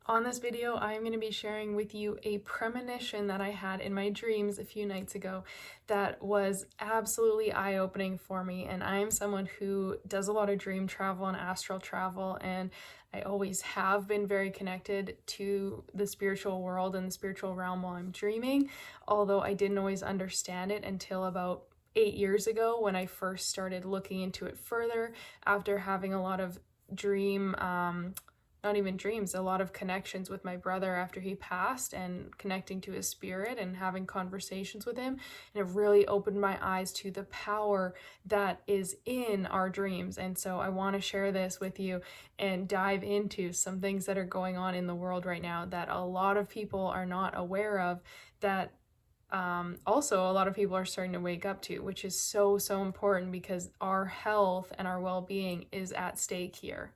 On this video, I'm going to be sharing with you a premonition that I had in my dreams a few nights ago that was absolutely eye-opening for me. And I am someone who does a lot of dream travel and astral travel, and I always have been very connected to the spiritual world and the spiritual realm while I'm dreaming, although I didn't always understand it until about 8 years ago when I first started looking into it further after having a lot of dream not even dreams, a lot of connections with my brother after he passed and connecting to his spirit and having conversations with him. And it really opened my eyes to the power that is in our dreams. And so I want to share this with you and dive into some things that are going on in the world right now that a lot of people are not aware of, that also a lot of people are starting to wake up to, which is so important because our health and our well-being is at stake here.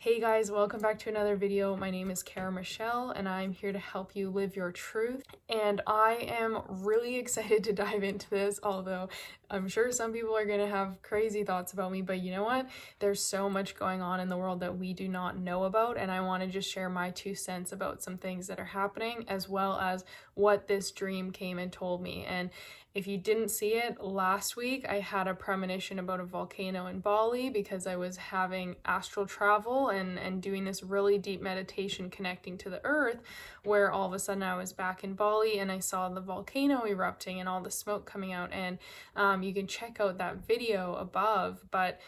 Hey guys, welcome back to another video. My name is Cara Michelle and I'm here to help you live your truth. And I am really excited to dive into this, although I'm sure some people are going to have crazy thoughts about me, but you know what? There's so much going on in the world that we do not know about, and I want to just share my 2 cents about some things that are happening, as well as what this dream came and told me. And if you didn't see it, last week I had a premonition about a volcano in Bali because I was having astral travel and doing this really deep meditation connecting to the earth, where all of a sudden I was back in Bali and I saw the volcano erupting and all the smoke coming out. And you can check out that video above, but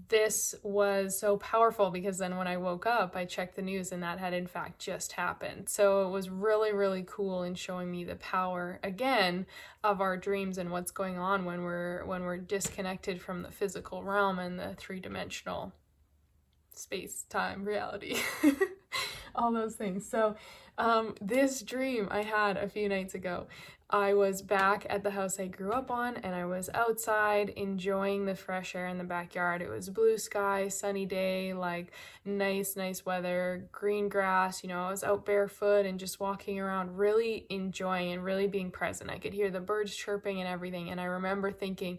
this was so powerful because then when I woke up, I checked the news and that had in fact just happened. So it was really cool in showing me the power again of our dreams and what's going on when we're disconnected from the physical realm and the three-dimensional space, time, reality, all those things. So this dream I had a few nights ago, I was back at the house I grew up on and I was outside enjoying the fresh air in the backyard. It was blue sky, sunny day, like nice weather, green grass. I was out barefoot and just walking around, really enjoying and really being present. I could hear the birds chirping and everything. And I remember thinking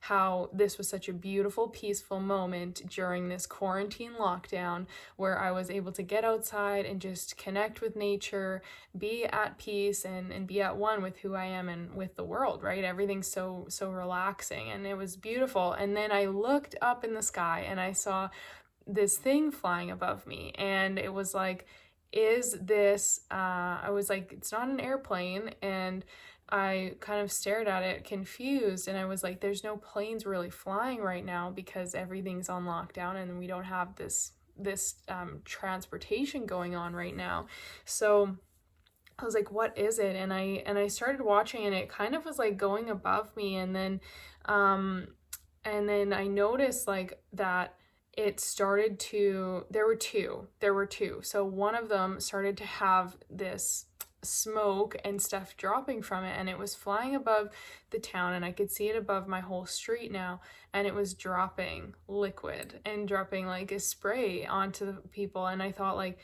how this was such a beautiful, peaceful moment during this quarantine lockdown where I was able to get outside and just connect with nature, be at peace and be at one with who I am and with the world, right? Everything's so relaxing and it was beautiful. And then I looked up in the sky and I saw this thing flying above me, and it was like, is this, I was like, it's not an airplane, and I kind of stared at it confused, and I was like, there's no planes really flying right now because everything's on lockdown and we don't have this transportation going on right now. So I was like, what is it? And I started watching and it kind of was like going above me, and then I noticed like that it started to, there were two. So one of them started to have this smoke and stuff dropping from it, and it was flying above the town, and I could see it above my whole street now, and it was dropping liquid and dropping like a spray onto the people. And I thought, like,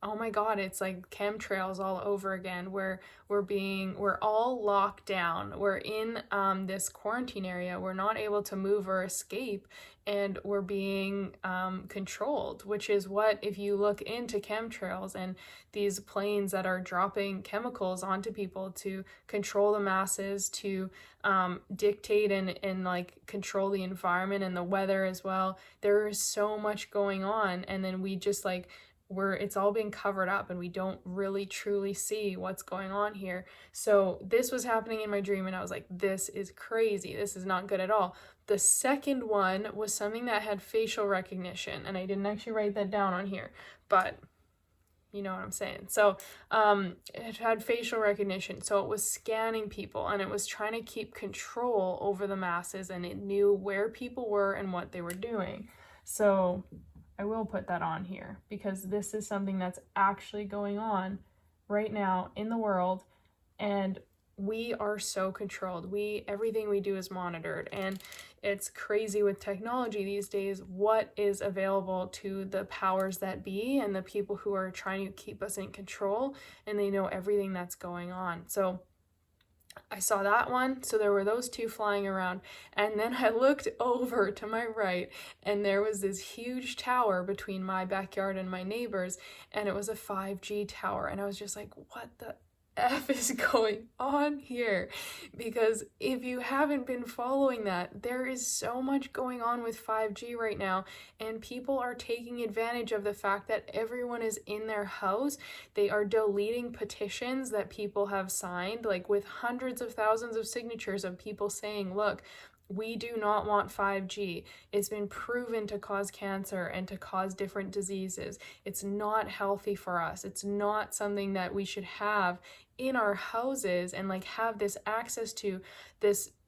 oh my God, it's like chemtrails all over again, where we're all locked down. We're in this quarantine area. We're not able to move or escape, and we're being controlled, which is what, if you look into chemtrails and these planes that are dropping chemicals onto people to control the masses, to dictate and like control the environment and the weather as well. There is so much going on, and then we just like, it's all being covered up and we don't really truly see what's going on here. So this was happening in my dream and I was like, this is crazy. This is not good at all. The second one was something that had facial recognition, and I didn't actually write that down on here, but you know what I'm saying. So it had facial recognition. So it was scanning people and it was trying to keep control over the masses, and it knew where people were and what they were doing. So I will put that on here because this is something that's actually going on right now in the world, and we are so controlled. Everything we do is monitored, and it's crazy with technology these days what is available to the powers that be and the people who are trying to keep us in control, and they know everything that's going on. So I saw that one, so there were those two flying around, and then I looked over to my right, and there was this huge tower between my backyard and my neighbors, and it was a 5G tower, and I was just like, what the F is going on here? Because if you haven't been following that, there is so much going on with 5G right now, and people are taking advantage of the fact that everyone is in their house. They are deleting petitions that people have signed, like with hundreds of thousands of signatures of people saying, look, we do not want 5G. It's been proven to cause cancer and to cause different diseases. It's not healthy for us. It's not something that we should have in our houses and like have this access to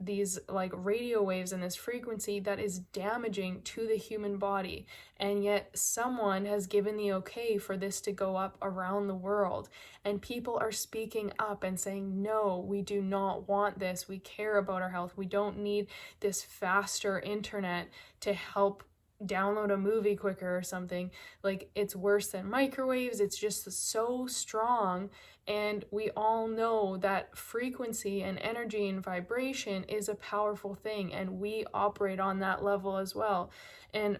these like radio waves and this frequency that is damaging to the human body. And yet someone has given the okay for this to go up around the world, and people are speaking up and saying, no, we do not want this. We care about our health. We don't need this faster internet to help download a movie quicker or something. Like, it's worse than microwaves. It's just so strong. And we all know that frequency and energy and vibration is a powerful thing, and we operate on that level as well. And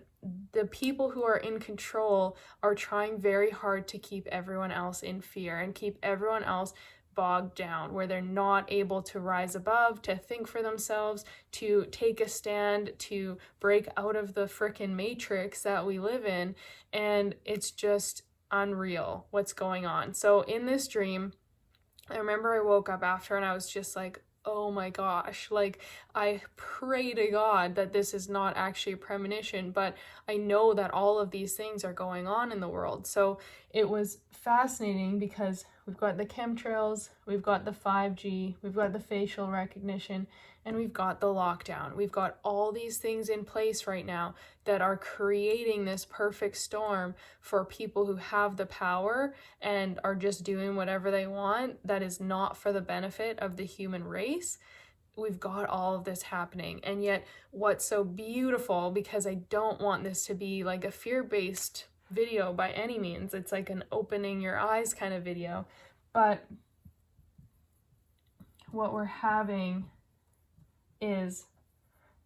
the people who are in control are trying very hard to keep everyone else in fear and keep everyone else bogged down, where they're not able to rise above, to think for themselves, to take a stand, to break out of the frickin' matrix that we live in. And it's just unreal what's going on. So in this dream, I remember I woke up after and I was just like, oh my gosh, like, I pray to God that this is not actually a premonition, but I know that all of these things are going on in the world. So it was fascinating because we've got the chemtrails, we've got the 5G, we've got the facial recognition, and we've got the lockdown. We've got all these things in place right now that are creating this perfect storm for people who have the power and are just doing whatever they want that is not for the benefit of the human race. We've got all of this happening. And yet what's so beautiful, because I don't want this to be like a fear-based video by any means, it's like an opening your eyes kind of video, but what we're having is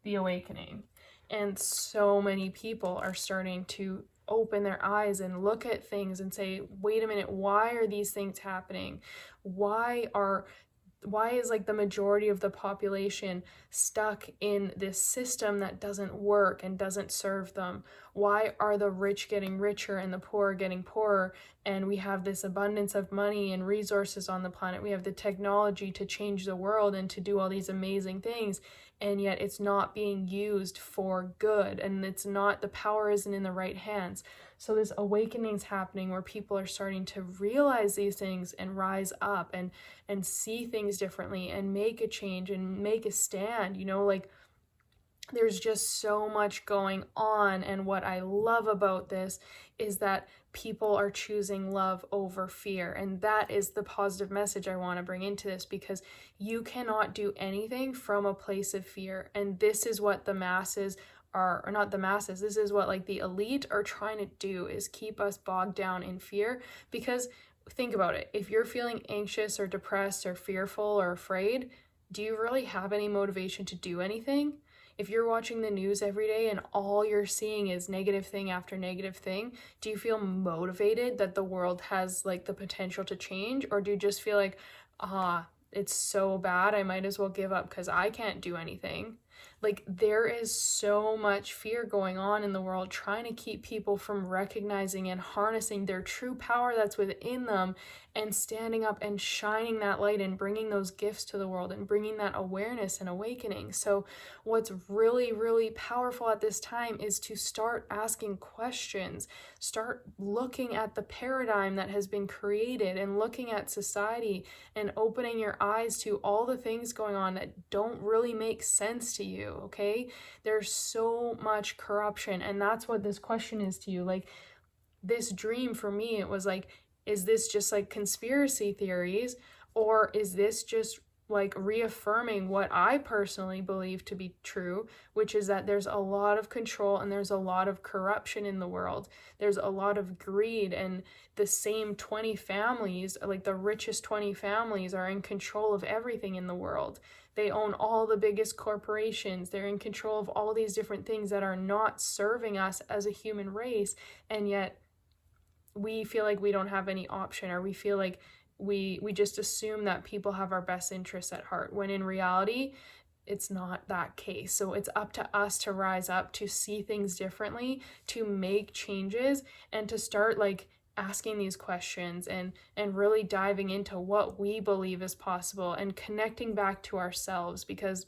the awakening. And so many people are starting to open their eyes and look at things and say, wait a minute, why are these things happening? Why is like the majority of the population stuck in this system that doesn't work and doesn't serve them? Why are the rich getting richer and the poor getting poorer? And we have this abundance of money and resources on the planet. We have the technology to change the world and to do all these amazing things. And yet it's not being used for good, and the power isn't in the right hands. So this awakening's happening where people are starting to realize these things and rise up and see things differently and make a change and make a stand, like there's just so much going on. And what I love about this is that people are choosing love over fear. And that is the positive message I want to bring into this, because you cannot do anything from a place of fear. And this is what the masses or not the masses, this is what like the elite are trying to do, is keep us bogged down in fear. Because think about it, if you're feeling anxious or depressed or fearful or afraid, do you really have any motivation to do anything? If you're watching the news every day and all you're seeing is negative thing after negative thing, do you feel motivated that the world has like the potential to change? Or do you just feel like, it's so bad, I might as well give up because I can't do anything? Like, there is so much fear going on in the world, trying to keep people from recognizing and harnessing their true power that's within them and standing up and shining that light and bringing those gifts to the world and bringing that awareness and awakening. So what's really, really powerful at this time is to start asking questions, start looking at the paradigm that has been created and looking at society and opening your eyes to all the things going on that don't really make sense to you. Okay, there's so much corruption, and that's what this question is to you. Like, this dream for me, it was like, is this just like conspiracy theories, or is this just like reaffirming what I personally believe to be true, which is that there's a lot of control and there's a lot of corruption in the world. There's a lot of greed, and the same 20 families, like the richest 20 families, are in control of everything in the world. They own all the biggest corporations. They're in control of all these different things that are not serving us as a human race, and yet we feel like we don't have any option, or we feel like we just assume that people have our best interests at heart, when in reality it's not that case. So it's up to us to rise up, to see things differently, to make changes, and to start like asking these questions and really diving into what we believe is possible and connecting back to ourselves. Because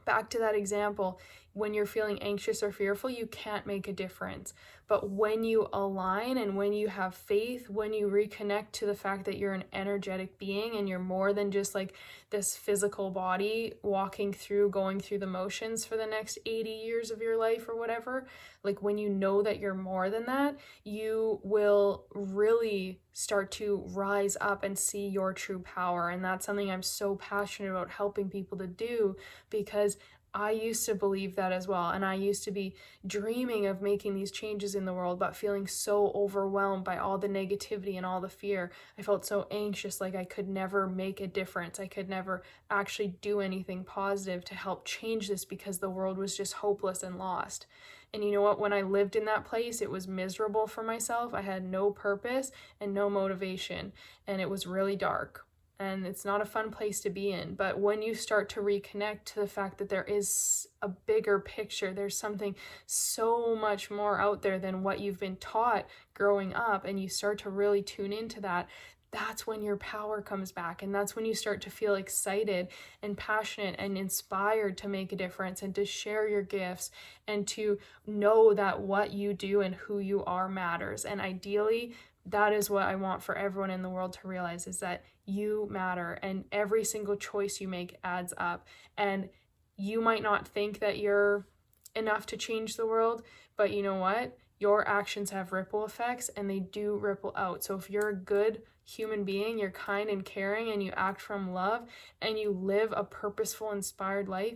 back to that example, when you're feeling anxious or fearful, you can't make a difference. But when you align and when you have faith, when you reconnect to the fact that you're an energetic being and you're more than just like this physical body walking through, going through the motions for the next 80 years of your life or whatever, like when you know that you're more than that, you will really start to rise up and see your true power. And that's something I'm so passionate about helping people to do, because I used to believe that as well, and I used to be dreaming of making these changes in the world, but feeling so overwhelmed by all the negativity and all the fear. I felt so anxious, like I could never make a difference. I could never actually do anything positive to help change this, because the world was just hopeless and lost. And you know what? When I lived in that place, it was miserable for myself. I had no purpose and no motivation, and it was really dark. And it's not a fun place to be in. But when you start to reconnect to the fact that there is a bigger picture, there's something so much more out there than what you've been taught growing up, and you start to really tune into that, that's when your power comes back. And that's when you start to feel excited and passionate and inspired to make a difference and to share your gifts and to know that what you do and who you are matters. And ideally, that is what I want for everyone in the world to realize, is that you matter, and every single choice you make adds up. And you might not think that you're enough to change the world, but you know what? Your actions have ripple effects, and they do ripple out. So if you're a good human being, you're kind and caring, and you act from love, and you live a purposeful, inspired life,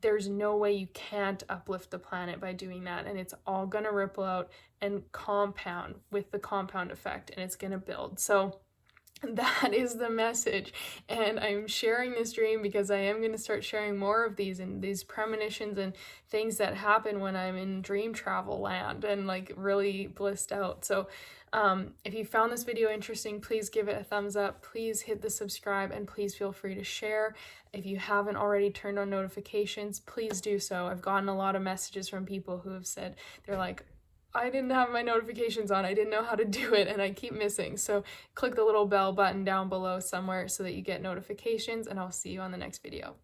there's no way you can't uplift the planet by doing that. And it's all going to ripple out and compound with the compound effect, and it's going to build. So that is the message. And I'm sharing this dream because I am going to start sharing more of these, and these premonitions and things that happen when I'm in dream travel land and like really blissed out. So if you found this video interesting, please give it a thumbs up, please hit the subscribe, and please feel free to share. If you haven't already turned on notifications, please do so. I've gotten a lot of messages from people who have said, they're like, I didn't have my notifications on, I didn't know how to do it, and I keep missing. So click the little bell button down below somewhere so that you get notifications, and I'll see you on the next video.